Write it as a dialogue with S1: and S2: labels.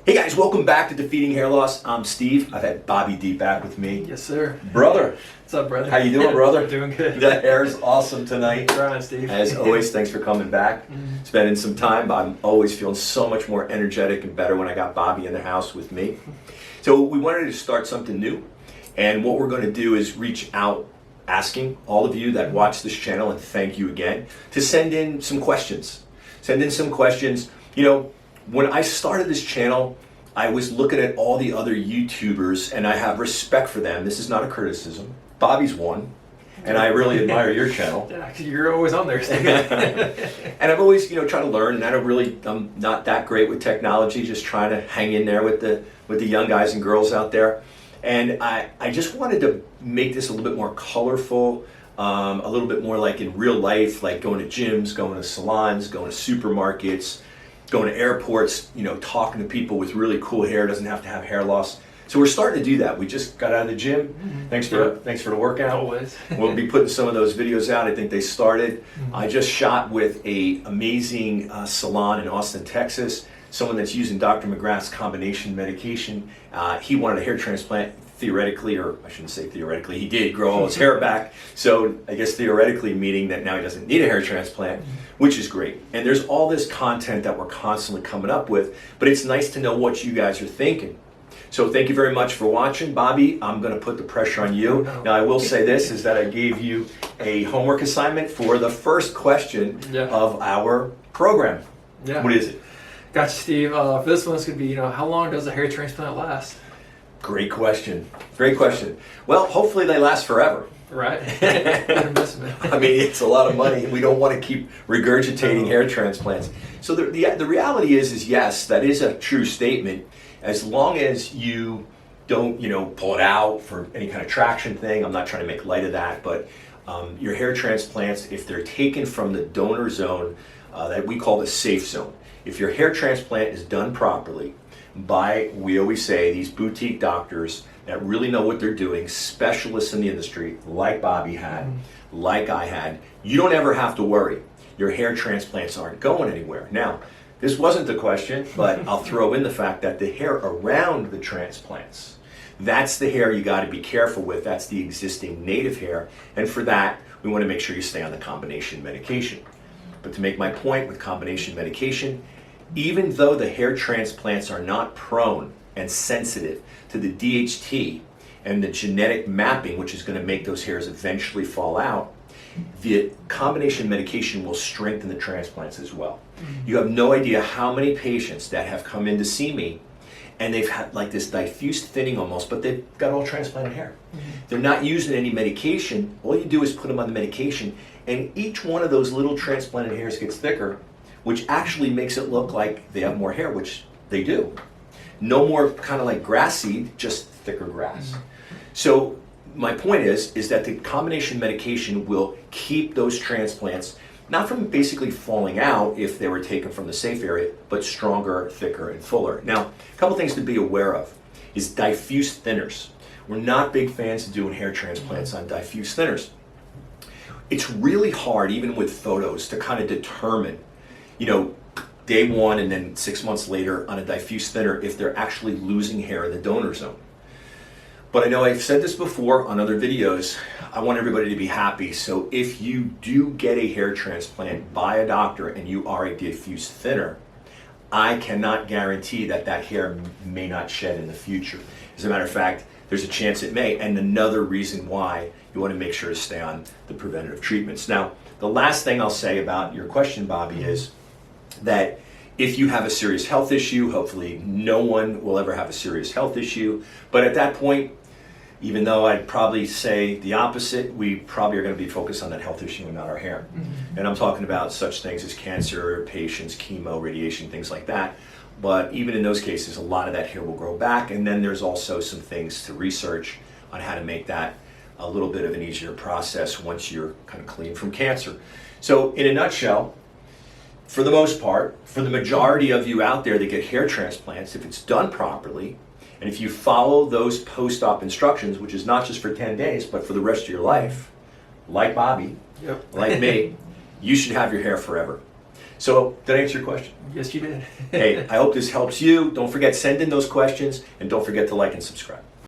S1: Hey guys, welcome back to Defeating Hair Loss. I'm Steve. I've had Bobby D back with me.
S2: Yes, sir.
S1: Brother.
S2: What's up, brother?
S1: How you doing, brother?
S2: Doing good.
S1: That hair is awesome tonight.
S2: Right on, Steve.
S1: As always, thanks for coming back, spending some time. I'm always feeling so much more energetic and better when I got Bobby in the house with me. So we wanted to start something new, and what we're going to do is reach out asking all of you that watch this channel, and thank you again, to send in some questions. Send in some questions. You know, when I started this channel, I was looking at all the other YouTubers, and I have respect for them. This is not a criticism. Bobby's one, and I really admire your channel.
S2: Yeah, 'cause you're always on there, Steve.
S1: And I've always, trying to learn, and I'm not that great with technology, just trying to hang in there with the young guys and girls out there. And I just wanted to make this a little bit more colorful, a little bit more like in real life, like going to gyms, going to salons, going to supermarkets, going to airports, talking to people with really cool hair, doesn't have to have hair loss. So we're starting to do that. We just got out of the gym. Thanks for the workout.
S2: Always.
S1: We'll be putting some of those videos out. I think they started. I just shot with a amazing salon in Austin, Texas. Someone that's using Dr. McGrath's combination medication. He wanted a hair transplant. Theoretically, or I shouldn't say theoretically, he did grow all his hair back. So I guess theoretically meaning that now he doesn't need a hair transplant, which is great. And there's all this content that we're constantly coming up with, but it's nice to know what you guys are thinking. So thank you very much for watching. Bobby, I'm going to put the pressure on you. Now I will say this, is that I gave you a homework assignment for the first question of our program.
S2: Yeah.
S1: What is it?
S2: Gotcha, Steve. For this one, it's going to be, how long does a hair transplant last?
S1: Great question. Great question. Well, hopefully they last forever.
S2: Right. Good investment.
S1: I mean, it's a lot of money. We don't want to keep regurgitating hair transplants. So the reality is yes, that is a true statement. As long as you don't, pull it out for any kind of traction thing. I'm not trying to make light of that, but your hair transplants, if they're taken from the donor zone, that we call the safe zone. If your hair transplant is done properly by, we always say, these boutique doctors that really know what they're doing, specialists in the industry, like Bobby had, like I had, you don't ever have to worry. Your hair transplants aren't going anywhere. Now, this wasn't the question, but I'll throw in the fact that the hair around the transplants, that's the hair you got to be careful with. That's the existing native hair. And for that, we want to make sure you stay on the combination medication. But to make my point with combination medication, even though the hair transplants are not prone and sensitive to the DHT and the genetic mapping, which is going to make those hairs eventually fall out, the combination medication will strengthen the transplants as well. You have no idea how many patients that have come in to see me and they've had like this diffuse thinning almost, but they've got all transplanted hair. They're not using any medication. All you do is put them on the medication, and each one of those little transplanted hairs gets thicker, which actually makes it look like they have more hair, which they do. No more kind of like grass seed, just thicker grass. So my point is that the combination medication will keep those transplants not from basically falling out if they were taken from the safe area, but stronger, thicker, and fuller. Now, a couple things to be aware of is diffuse thinners. We're not big fans of doing hair transplants on diffuse thinners. It's really hard, even with photos, to kind of determine, day one and then 6 months later on a diffuse thinner if they're actually losing hair in the donor zone. But I know I've said this before on other videos, I want everybody to be happy. So if you do get a hair transplant by a doctor and you are a diffuse thinner, I cannot guarantee that hair may not shed in the future. As a matter of fact, there's a chance it may, and another reason why you want to make sure to stay on the preventative treatments. Now, the last thing I'll say about your question, Bobby, is that if you have a serious health issue, hopefully no one will ever have a serious health issue, but at that point, even though I'd probably say the opposite, we probably are going to be focused on that health issue and not our hair. And I'm talking about such things as cancer patients, chemo, radiation, things like that. But even in those cases, a lot of that hair will grow back. And then there's also some things to research on how to make that a little bit of an easier process once you're kind of clean from cancer. So in a nutshell, for the most part, for the majority of you out there that get hair transplants, if it's done properly, and if you follow those post-op instructions, which is not just for 10 days, but for the rest of your life, like Bobby, like me, you should have your hair forever. So, did I answer your question?
S2: Yes, you did.
S1: Hey, I hope this helps you. Don't forget, send in those questions, and don't forget to like and subscribe.